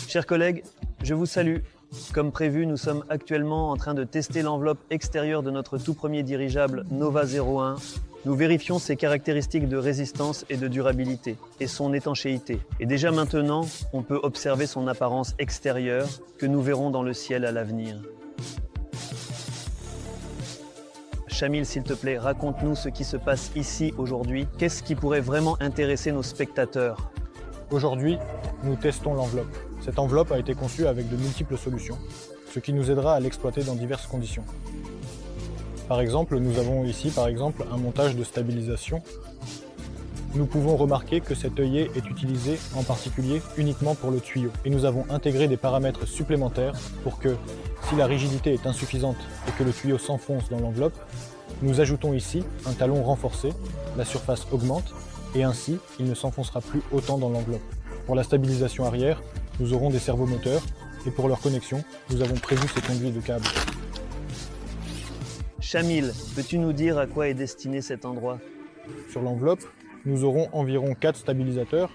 Chers collègues, je vous salue. Comme prévu, nous sommes actuellement en train de tester l'enveloppe extérieure de notre tout premier dirigeable Nova 01. Nous vérifions ses caractéristiques de résistance et de durabilité, et son étanchéité. Et déjà maintenant, on peut observer son apparence extérieure, que nous verrons dans le ciel à l'avenir. Chamil, s'il te plaît, raconte-nous ce qui se passe ici aujourd'hui. Qu'est-ce qui pourrait vraiment intéresser nos spectateurs? Aujourd'hui, nous testons l'enveloppe. Cette enveloppe a été conçue avec de multiples solutions, ce qui nous aidera à l'exploiter dans diverses conditions. Par exemple, nous avons ici un montage de stabilisation. Nous pouvons remarquer que cet œillet est utilisé en particulier uniquement pour le tuyau. Et nous avons intégré des paramètres supplémentaires pour que, si la rigidité est insuffisante et que le tuyau s'enfonce dans l'enveloppe, nous ajoutons ici un talon renforcé, la surface augmente, et ainsi il ne s'enfoncera plus autant dans l'enveloppe. Pour la stabilisation arrière, nous aurons des servomoteurs, et pour leur connexion, nous avons prévu ces conduits de câbles. Chamil, peux-tu nous dire à quoi est destiné cet endroit? Sur l'enveloppe, nous aurons environ 4 stabilisateurs.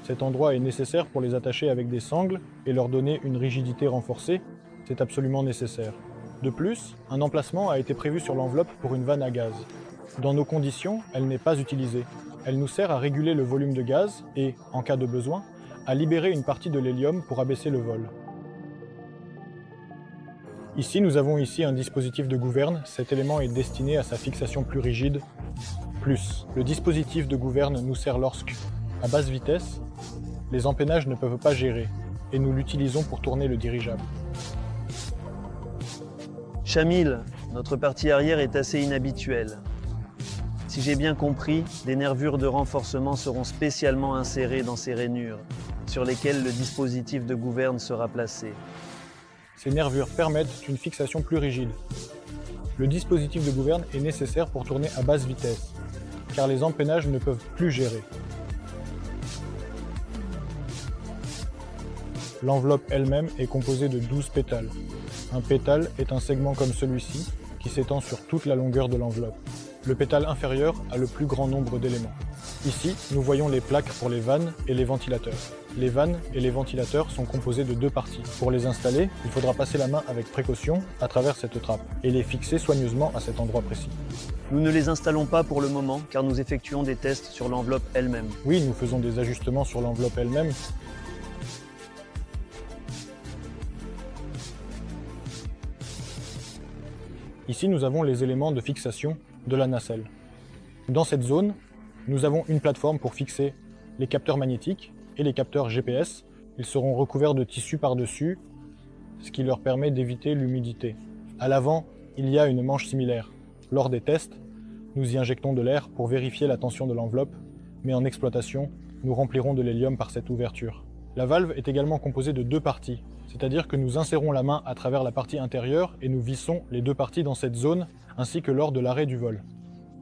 Cet endroit est nécessaire pour les attacher avec des sangles et leur donner une rigidité renforcée. C'est absolument nécessaire. De plus, un emplacement a été prévu sur l'enveloppe pour une vanne à gaz. Dans nos conditions, elle n'est pas utilisée. Elle nous sert à réguler le volume de gaz et, en cas de besoin, à libérer une partie de l'hélium pour abaisser le vol. Ici, nous avons un dispositif de gouverne. Cet élément est destiné à sa fixation plus rigide. Le dispositif de gouverne nous sert lorsque, à basse vitesse, les empennages ne peuvent pas gérer, et nous l'utilisons pour tourner le dirigeable. Chamil, notre partie arrière est assez inhabituelle. Si j'ai bien compris, des nervures de renforcement seront spécialement insérées dans ces rainures, sur lesquelles le dispositif de gouverne sera placé. Ces nervures permettent une fixation plus rigide. Le dispositif de gouverne est nécessaire pour tourner à basse vitesse, car les empennages ne peuvent plus gérer. L'enveloppe elle-même est composée de 12 pétales. Un pétale est un segment comme celui-ci, qui s'étend sur toute la longueur de l'enveloppe. Le pétale inférieur a le plus grand nombre d'éléments. Ici, nous voyons les plaques pour les vannes et les ventilateurs. Les vannes et les ventilateurs sont composés de 2 parties. Pour les installer, il faudra passer la main avec précaution à travers cette trappe et les fixer soigneusement à cet endroit précis. Nous ne les installons pas pour le moment car nous effectuons des tests sur l'enveloppe elle-même. Oui, nous faisons des ajustements sur l'enveloppe elle-même. Ici, nous avons les éléments de fixation de la nacelle. Dans cette zone, nous avons une plateforme pour fixer les capteurs magnétiques et les capteurs GPS. Ils seront recouverts de tissu par-dessus, ce qui leur permet d'éviter l'humidité. À l'avant, il y a une manche similaire. Lors des tests, nous y injectons de l'air pour vérifier la tension de l'enveloppe, mais en exploitation, nous remplirons de l'hélium par cette ouverture. La valve est également composée de 2 parties, c'est-à-dire que nous insérons la main à travers la partie intérieure et nous vissons les 2 parties dans cette zone, ainsi que lors de l'arrêt du vol.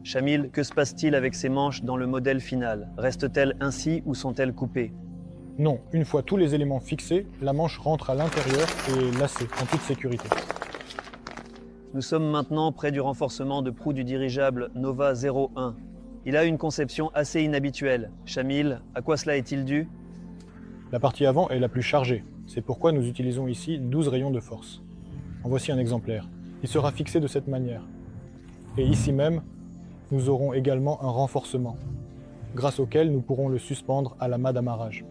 Chamil, que se passe-t-il avec ces manches dans le modèle final? Restent-elles ainsi ou sont-elles coupées? Non, une fois tous les éléments fixés, la manche rentre à l'intérieur et est lacée en toute sécurité. Nous sommes maintenant près du renforcement de proue du dirigeable Nova 01. Il a une conception assez inhabituelle. Chamil, à quoi cela est-il dû? La partie avant est la plus chargée. C'est pourquoi nous utilisons ici 12 rayons de force. En voici un exemplaire. Il sera fixé de cette manière. Et ici même, nous aurons également un renforcement, grâce auquel nous pourrons le suspendre à la mât d'amarrage.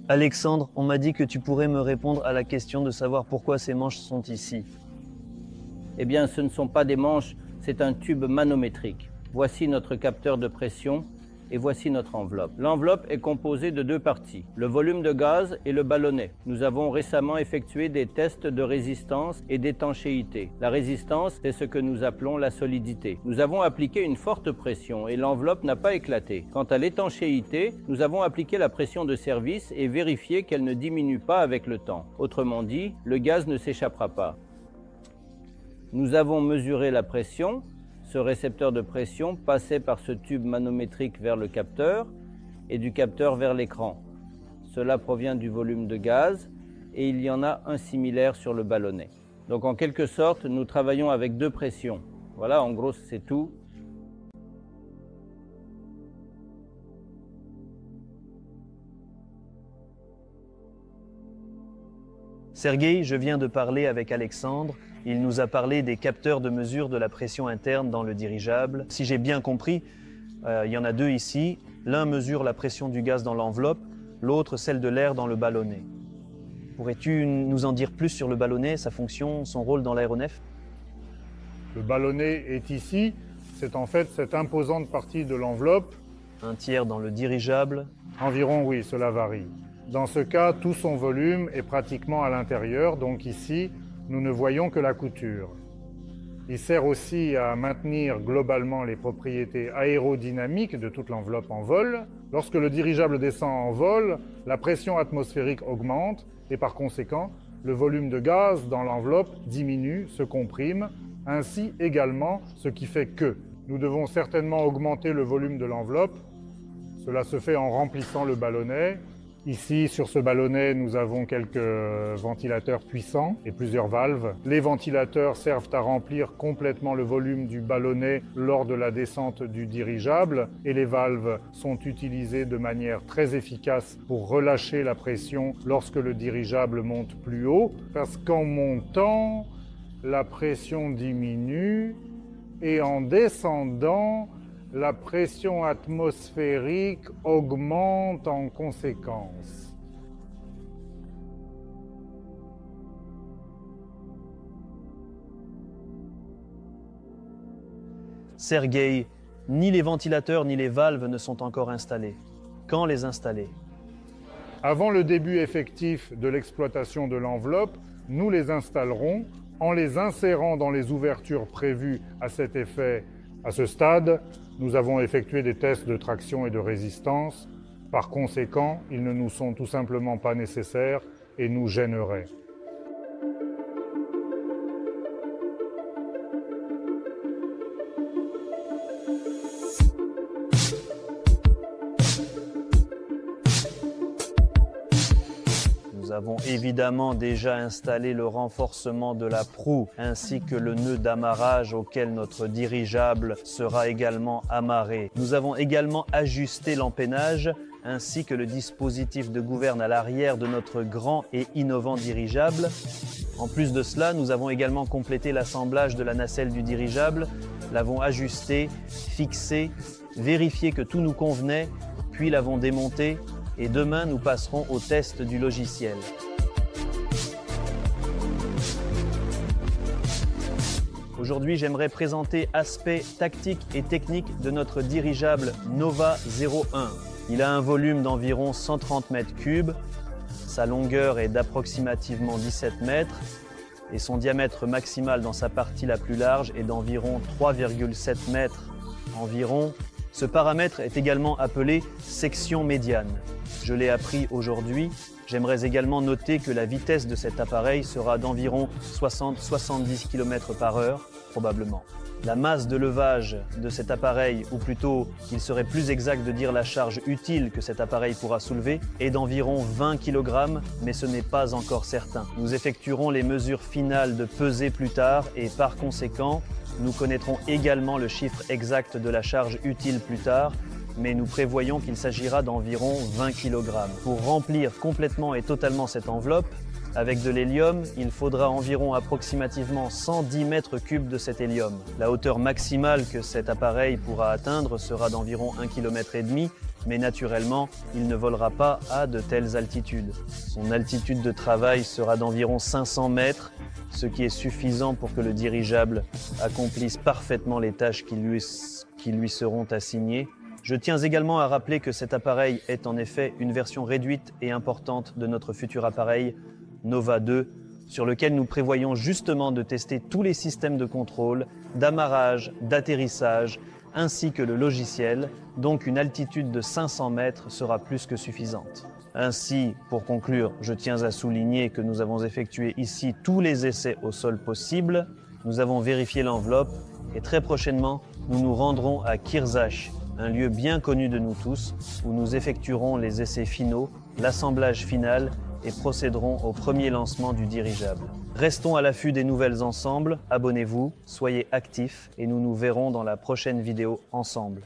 Alexandre, on m'a dit que tu pourrais me répondre à la question de savoir pourquoi ces manches sont ici. Eh bien, ce ne sont pas des manches, c'est un tube manométrique. Voici notre capteur de pression et voici notre enveloppe. L'enveloppe est composée de 2 parties, le volume de gaz et le ballonnet. Nous avons récemment effectué des tests de résistance et d'étanchéité. La résistance, c'est ce que nous appelons la solidité. Nous avons appliqué une forte pression et l'enveloppe n'a pas éclaté. Quant à l'étanchéité, nous avons appliqué la pression de service et vérifié qu'elle ne diminue pas avec le temps. Autrement dit, le gaz ne s'échappera pas. Nous avons mesuré la pression. Ce récepteur de pression passait par ce tube manométrique vers le capteur et du capteur vers l'écran. Cela provient du volume de gaz et il y en a un similaire sur le ballonnet. Donc en quelque sorte, nous travaillons avec deux pressions. Voilà, en gros, c'est tout. Sergueï, je viens de parler avec Alexandre. Il nous a parlé des capteurs de mesure de la pression interne dans le dirigeable. Si j'ai bien compris, il y en a deux ici. L'un mesure la pression du gaz dans l'enveloppe, l'autre celle de l'air dans le ballonnet. Pourrais-tu nous en dire plus sur le ballonnet, sa fonction, son rôle dans l'aéronef? Le ballonnet est ici. C'est en fait cette imposante partie de l'enveloppe. Un tiers dans le dirigeable. Environ, oui, cela varie. Dans ce cas, tout son volume est pratiquement à l'intérieur, donc ici, nous ne voyons que la couture. Il sert aussi à maintenir globalement les propriétés aérodynamiques de toute l'enveloppe en vol. Lorsque le dirigeable descend en vol, la pression atmosphérique augmente et par conséquent, le volume de gaz dans l'enveloppe diminue, se comprime, ainsi également, ce qui fait que nous devons certainement augmenter le volume de l'enveloppe. Cela se fait en remplissant le ballonnet. Ici, sur ce ballonnet, nous avons quelques ventilateurs puissants et plusieurs valves. Les ventilateurs servent à remplir complètement le volume du ballonnet lors de la descente du dirigeable et les valves sont utilisées de manière très efficace pour relâcher la pression lorsque le dirigeable monte plus haut, parce qu'en montant, la pression diminue et en descendant, la pression atmosphérique augmente en conséquence. Sergueï, ni les ventilateurs ni les valves ne sont encore installés. Quand les installer? Avant le début effectif de l'exploitation de l'enveloppe, nous les installerons en les insérant dans les ouvertures prévues à cet effet. À ce stade, nous avons effectué des tests de traction et de résistance. Par conséquent, ils ne nous sont tout simplement pas nécessaires et nous gêneraient. Nous avons évidemment déjà installé le renforcement de la proue ainsi que le nœud d'amarrage auquel notre dirigeable sera également amarré. Nous avons également ajusté l'empennage ainsi que le dispositif de gouverne à l'arrière de notre grand et innovant dirigeable. En plus de cela, nous avons également complété l'assemblage de la nacelle du dirigeable, l'avons ajusté, fixé, vérifié que tout nous convenait, puis l'avons démonté. Et demain, nous passerons au test du logiciel. Aujourd'hui, j'aimerais présenter aspect tactique et technique de notre dirigeable Nova 01. Il a un volume d'environ 130 mètres cubes, sa longueur est d'approximativement 17 mètres et son diamètre maximal dans sa partie la plus large est d'environ 3,7 mètres environ. Ce paramètre est également appelé section médiane. Je l'ai appris aujourd'hui. J'aimerais également noter que la vitesse de cet appareil sera d'environ 60-70 km/h, probablement. La masse de levage de cet appareil, ou plutôt, il serait plus exact de dire la charge utile que cet appareil pourra soulever, est d'environ 20 kg, mais ce n'est pas encore certain. Nous effectuerons les mesures finales de pesée plus tard et par conséquent, nous connaîtrons également le chiffre exact de la charge utile plus tard, mais nous prévoyons qu'il s'agira d'environ 20 kg. Pour remplir complètement et totalement cette enveloppe, avec de l'hélium, il faudra environ approximativement 110 mètres cubes de cet hélium. La hauteur maximale que cet appareil pourra atteindre sera d'environ 1,5 km, mais naturellement, il ne volera pas à de telles altitudes. Son altitude de travail sera d'environ 500 mètres, ce qui est suffisant pour que le dirigeable accomplisse parfaitement les tâches qui lui seront assignées. Je tiens également à rappeler que cet appareil est en effet une version réduite et importante de notre futur appareil Nova 2, sur lequel nous prévoyons justement de tester tous les systèmes de contrôle, d'amarrage, d'atterrissage, ainsi que le logiciel, donc une altitude de 500 mètres sera plus que suffisante. Ainsi, pour conclure, je tiens à souligner que nous avons effectué ici tous les essais au sol possibles, nous avons vérifié l'enveloppe et très prochainement, nous nous rendrons à Kirzach, un lieu bien connu de nous tous, où nous effectuerons les essais finaux, l'assemblage final et procéderons au premier lancement du dirigeable. Restons à l'affût des nouvelles ensemble, abonnez-vous, soyez actifs et nous nous verrons dans la prochaine vidéo ensemble.